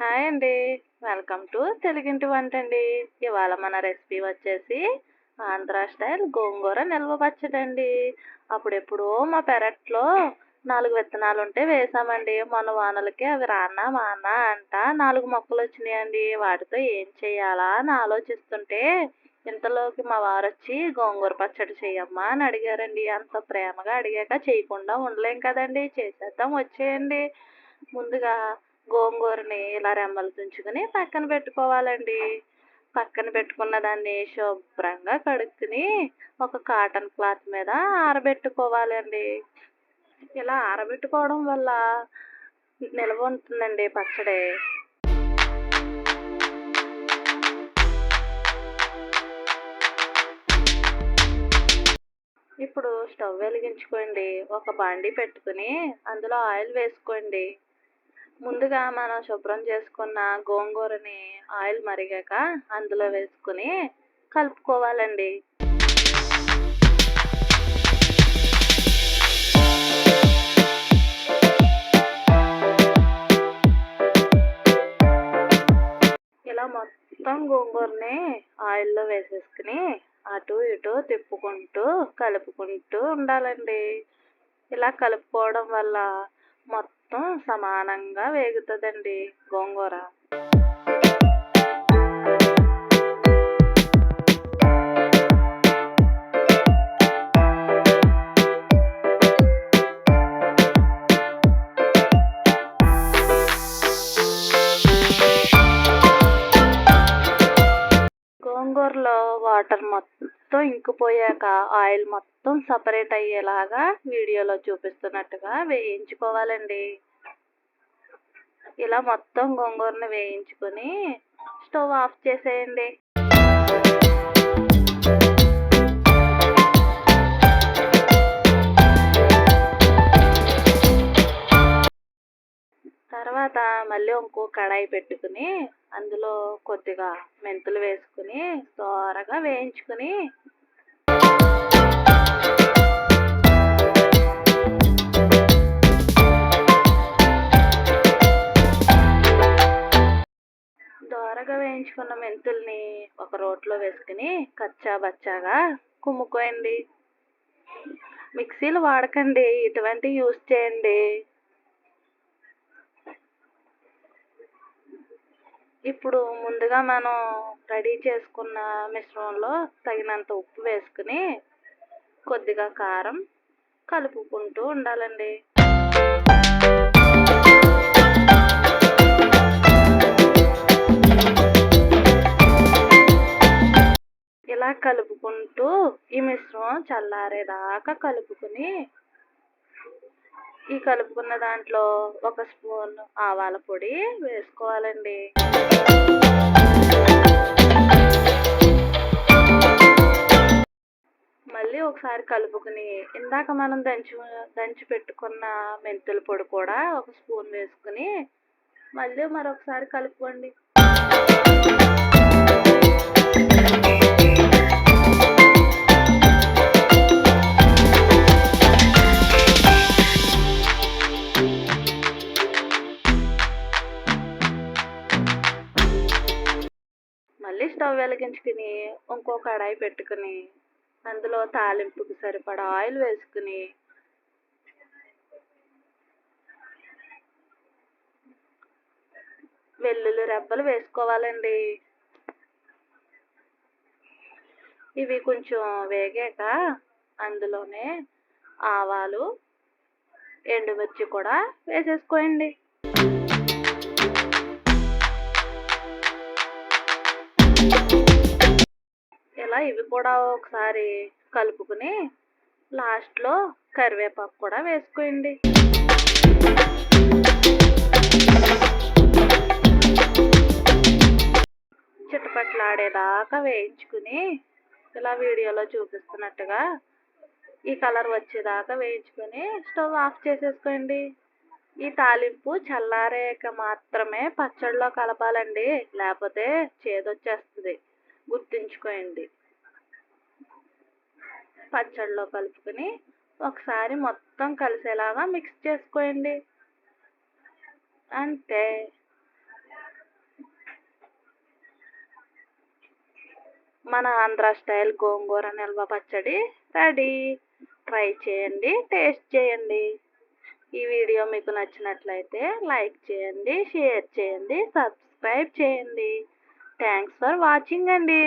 Hi అండి. Welcome to తెలుగింటి వంటండి. ఇవాళ మన రెసిపీ వచ్చేసి ఆంధ్ర స్టైల్ గోంగూర నిల్వ పచ్చడండి. అప్పుడెప్పుడో మా పెరట్లో 4 విత్తనాలుంటే వేశామండి. మొన్న వానలకి అవి రానా మానా అంట 4 మొక్కలొచ్చినాయండి. వాటితో ఏం చేయాలా అని ఆలోచిస్తుంటే ఇంతలోకి మా వారొచ్చి గోంగూర పచ్చడి చెయ్యమ్మా అని అడిగారండి. అంత ప్రేమగా అడిగాక చేయకుండా ఉండలేం కదండీ! చేసేద్దాం వచ్చేయండి. ముందుగా గోంగూరని ఇలా రెమ్మలు తుంచుకొని పక్కన పెట్టుకోవాలండి. పక్కన పెట్టుకున్న దాన్ని శుభ్రంగా కడుక్కుని ఒక కాటన్ క్లాత్ మీద ఆరబెట్టుకోవాలండి. ఇలా ఆరబెట్టుకోవడం వల్ల నిల్వ ఉంటుందండి పచ్చడి. ఇప్పుడు స్టవ్ వెలిగించుకోండి. ఒక బాండీ పెట్టుకుని అందులో ఆయిల్ వేసుకోండి. ముందుగా మనం శుభ్రం చేసుకున్న గోంగూరని ఆయిల్ మరిగాక అందులో వేసుకుని కలుపుకోవాలండి. ఇలా మొత్తం గోంగూరని ఆయిల్లో వేసేసుకుని అటు ఇటు తిప్పుకుంటూ కలుపుకుంటూ ఉండాలండి. ఇలా కలుపుకోవడం వల్ల మొత్తం సమానంగా వేగుతుందండి గోంగూర. గోంగూరలో వాటర్ మొత్తం ఇంకిపోయాక ఆయిల్ మొత్తం సపరేట్ అయ్యేలాగా వీడియోలో చూపిస్తున్నట్టుగా వేయించుకోవాలండి. ఇలా మొత్తం గోంగూరని వేయించుకొని స్టవ్ ఆఫ్ చేసేయండి. తర్వాత మళ్ళీ ఇంకో కడాయి పెట్టుకుని అందులో కొద్దిగా మెంతులు వేసుకుని దోరగా వేయించుకుని దోరగా వేయించుకున్న మెంతుల్ని ఒక రోట్లో వేసుకుని కచ్చా బచ్చాగా కుమ్ముకోండి. మిక్సీలు వాడకండి, ఇటువంటివి యూజ్ చేయండి. ఇప్పుడు ముందుగా మనం రెడీ చేసుకున్న మిశ్రమంలో తగినంత ఉప్పు వేసుకుని కొద్దిగా కారం కలుపుకుంటూ ఉండాలండి. ఇలా కలుపుకుంటూ ఈ మిశ్రమం చల్లారేదాకా కలుపుకుని ఈ కలుపుకున్న దాంట్లో ఒక స్పూన్ ఆవాల పొడి వేసుకోవాలండి. మళ్ళీ ఒకసారి కలుపుకుని ఇందాక మనం దంచి పెట్టుకున్న మెంతుల పొడి కూడా ఒక స్పూన్ వేసుకుని మళ్ళీ మరొకసారి కలుపుకోండి. మళ్ళీ స్టవ్ వెలిగించుకుని ఇంకో కడాయి పెట్టుకుని అందులో తాలింపుకి సరిపడా ఆయిల్ వేసుకుని వెల్లుల్లి రెబ్బలు వేసుకోవాలండి. ఇవి కొంచెం వేగాక అందులోనే ఆవాలు, ఎండుమిర్చి కూడా వేసేసుకోండి. ఇలా ఇవి కూడా ఒకసారి కలుపుకుని లాస్ట్లో కరివేపాకు కూడా వేసుకోండి. చిటపట్లాడేదాకా వేయించుకుని ఇలా వీడియోలో చూపిస్తున్నట్టుగా ఈ కలర్ వచ్చేదాకా వేయించుకొని స్టవ్ ఆఫ్ చేసేసుకోండి. ఈ తాలింపు చల్లారాక మాత్రమే పచ్చడిలో కలపాలండి, లేకపోతే చేదొచ్చేస్తుంది, గుర్తుంచుకోండి. పచ్చడిలో కలుపుకొని ఒకసారి మొత్తం కలిసేలాగా మిక్స్ చేసుకోండి. అంతే, మన ఆంధ్ర స్టైల్ గోంగూర నిల్వ పచ్చడి రెడీ. ట్రై చేయండి, టేస్ట్ చేయండి. ఈ వీడియో మీకు నచ్చినట్లయితే లైక్ చేయండి, షేర్ చేయండి, సబ్స్క్రైబ్ చేయండి. థ్యాంక్స్ ఫర్ వాచింగ్ అండి.